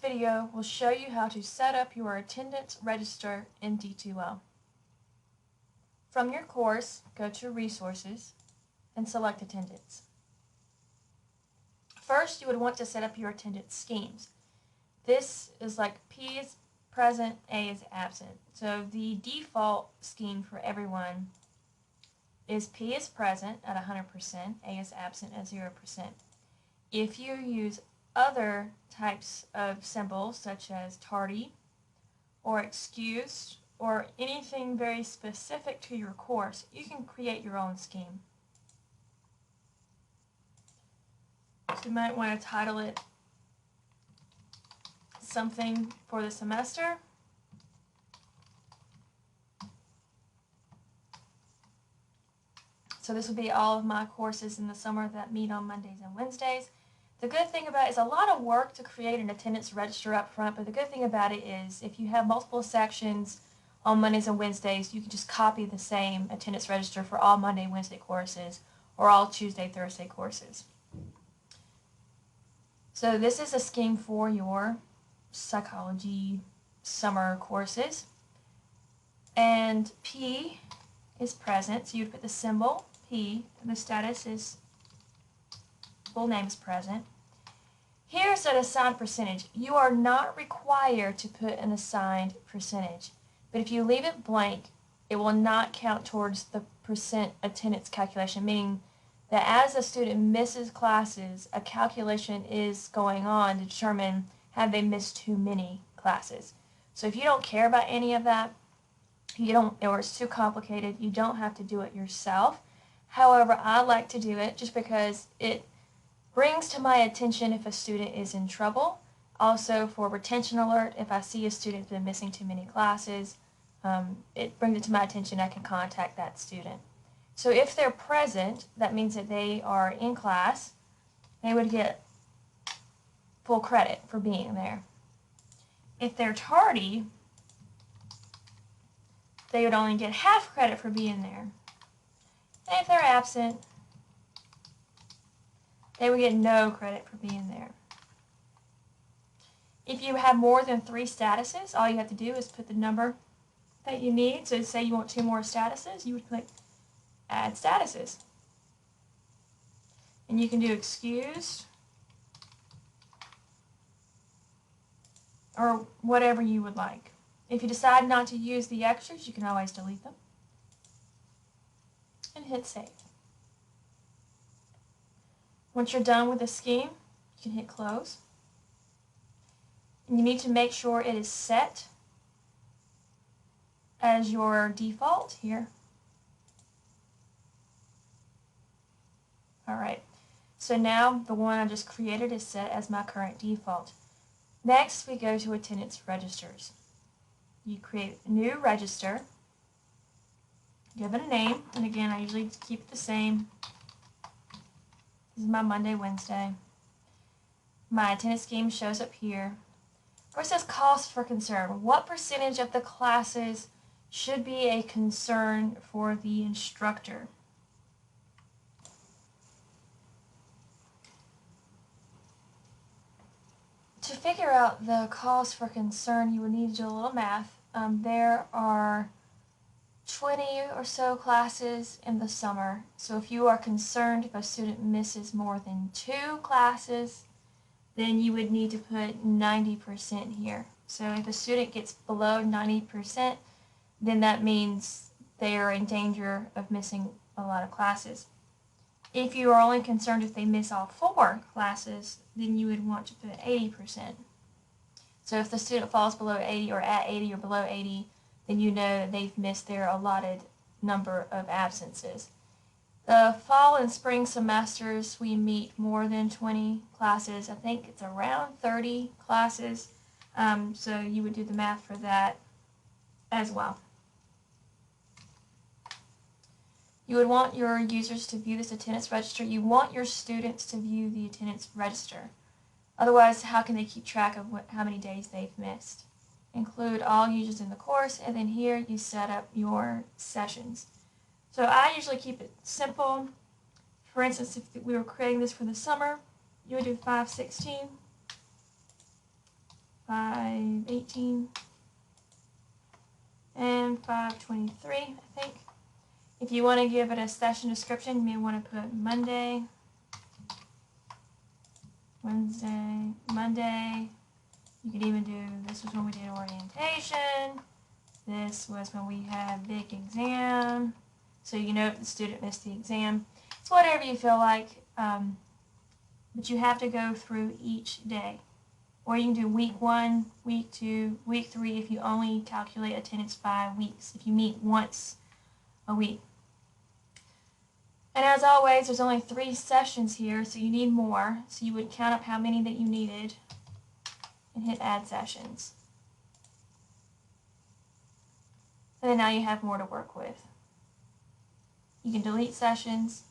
video will show you how to set up your attendance register in D2L. From your course, go to Resources and select Attendance. First, you would want to set up your attendance schemes. This is like P is present, A is absent. So the default scheme for everyone is P is present at 100%, A is absent at 0%. If you use other types of symbols such as tardy or excused or anything very specific to your course, you can create your own scheme. So you might want to title it something for the semester. So this will be all of my courses in the summer that meet on Mondays and Wednesdays. The good thing about it is a lot of work to create an attendance register up front, but the good thing about it is if you have multiple sections on Mondays and Wednesdays, you can just copy the same attendance register for all Monday and Wednesday courses or all Tuesday, Thursday courses. So this is a scheme for your psychology summer courses. And P is present, so you'd put the symbol P, and the status is full name is present. Here's an assigned percentage. You are not required to put an assigned percentage, but if you leave it blank, it will not count towards the percent attendance calculation, meaning that as a student misses classes, a calculation is going on to determine have they missed too many classes. So if you don't care about any of that, or it's too complicated, you don't have to do it yourself. However, I like to do it just because it brings to my attention if a student is in trouble. Also for retention alert, if I see a student's been missing too many classes, it brings it to my attention. I can contact that student. So if they're present, that means that they are in class. They would get full credit for being there. If they're tardy, they would only get half credit for being there. And if they're absent, they would get no credit for being there. If you have more than 3 statuses, all you have to do is put the number that you need. So say you want 2 more statuses, you would click Add Statuses. And you can do excused or whatever you would like. If you decide not to use the extras, you can always delete them. And hit Save. Once you're done with the scheme, you can hit Close. And you need to make sure it is set as your default here. Alright, so now the one I just created is set as my current default. Next, we go to attendance registers. You create a new register, give it a name, and again, I usually keep it the same. This is my Monday, Wednesday. My attendance scheme shows up here. First, it says cost for concern. What percentage of the classes should be a concern for the instructor? To figure out the cause for concern, you would need to do a little math. There are 20 or so classes in the summer, so if you are concerned if a student misses more than 2 classes, then you would need to put 90% here. So if a student gets below 90%, then that means they are in danger of missing a lot of classes. If you are only concerned if they miss all 4 classes, then you would want to put 80%. So if the student falls below 80 or at 80 or below 80, then you know that they've missed their allotted number of absences. The fall and spring semesters, we meet more than 20 classes. I think it's around 30 classes. So you would do the math for that as well. You would want your users to view this attendance register. You want your students to view the attendance register. Otherwise, how can they keep track of how many days they've missed? Include all users in the course, and then here you set up your sessions. So I usually keep it simple. For instance, if we were creating this for the summer, you would do 516. 5:18, and 5:23, I think. If you want to give it a session description, you may want to put Monday, Wednesday, Monday. You could even do, this was when we did orientation. This was when we had big exam. So you know if the student missed the exam. It's whatever you feel like, but you have to go through each day. Or you can do week 1, week 2, week 3 if you only calculate attendance by weeks, if you meet once a week. And as always, there's only 3 sessions here, so you need more. So you would count up how many that you needed and hit add sessions. And then now you have more to work with. You can delete sessions.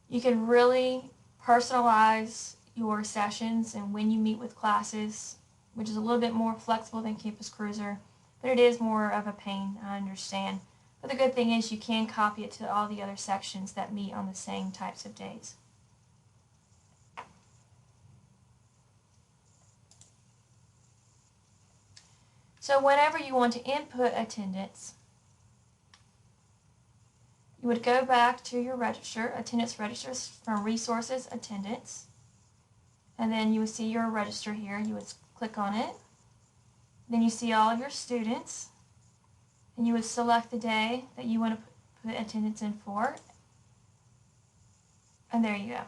You can really personalize your sessions and when you meet with classes, which is a little bit more flexible than Campus Cruiser, but it is more of a pain, I understand. But the good thing is you can copy it to all the other sections that meet on the same types of days. So whenever you want to input attendance, you would go back to your register, attendance registers from Resources, Attendance, and then you would see your register here. You would click on it. Then you see all of your students, and you would select the day that you want to put attendance in for, and there you go.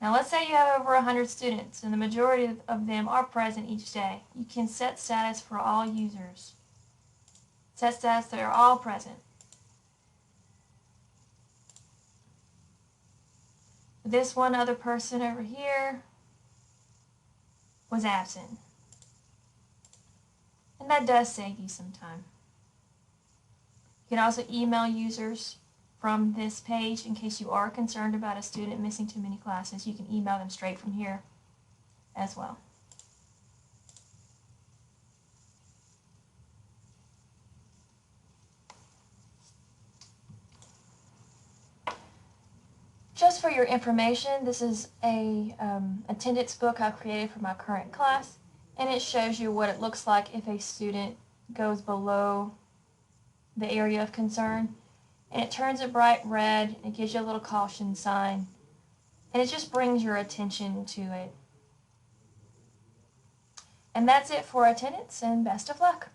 Now let's say you have over 100 students, and the majority of them are present each day. You can set status for all users. Set status that are all present. This one other person over here was absent. And that does save you some time. You can also email users from this page in case you are concerned about a student missing too many classes. You can email them straight from here as well. Just for your information, this is a attendance book I created for my current class, and it shows you what it looks like if a student goes below the area of concern, and it turns it bright red, and it gives you a little caution sign, and it just brings your attention to it. And that's it for attendance, and best of luck.